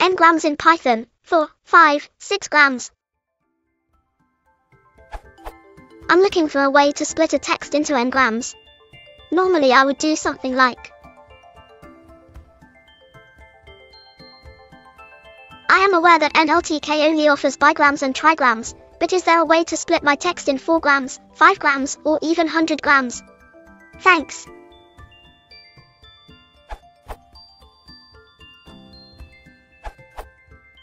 n grams in Python, 4, 5, 6 grams. I'm looking for a way to split a text into n grams. Normally I would do something like, I am aware that nltk only offers bigrams and trigrams, but is there a way to split my text in 4 grams, 5 grams, or even 100 grams? Thanks.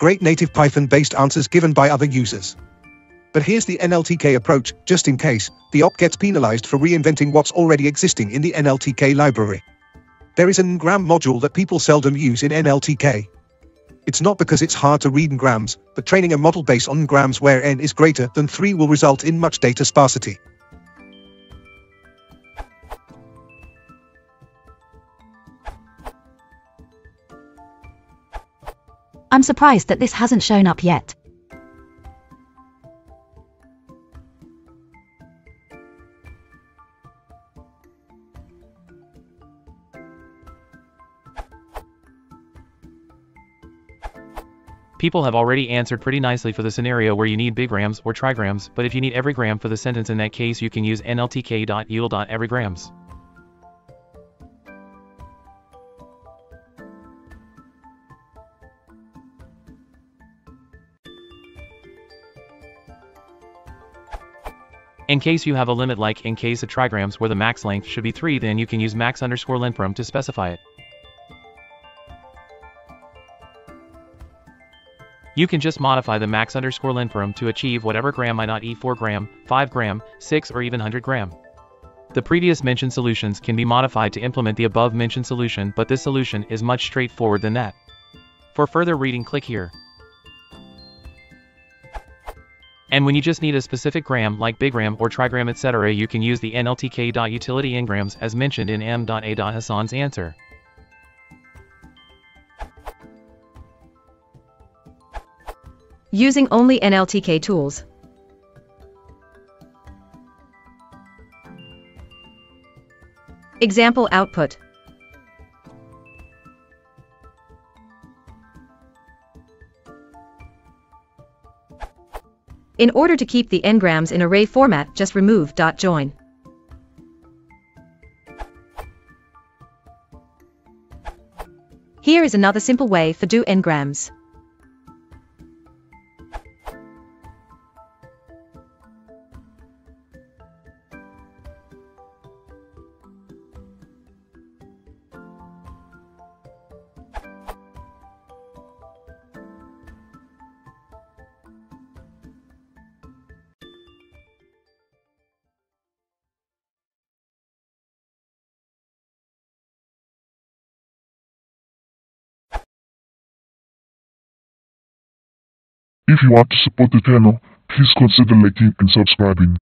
Great native Python-based answers given by other users. But here's the nltk approach, just in case the op gets penalized for reinventing what's already existing in the nltk library. There is an ngram module that people seldom use in nltk. It's not because it's hard to read ngrams, but training a model based on ngrams where n is greater than 3 will result in much data sparsity. I'm surprised that this hasn't shown up yet. People have already answered pretty nicely for the scenario where you need bigrams or trigrams, but if you need every gram for the sentence, in that case you can use nltk.util.everygrams. In case you have a limit, like in case of trigrams where the max length should be 3, then you can use max_lengthparam to specify it. You can just modify the max_lengthparam to achieve whatever gram, i.e. 4 gram, 5 gram, 6 or even 100 gram. The previous mentioned solutions can be modified to implement the above mentioned solution, but this solution is much straightforward than that. For further reading, click here. And when you just need a specific gram like bigram or trigram etc., you can use the nltk.utility ngrams as mentioned in m.a. Hassan's answer. Using only nltk tools. Example output. In order to keep the ngrams in array format, just remove .join. Here is another simple way for do ngrams. If you want to support the channel, please consider liking and subscribing.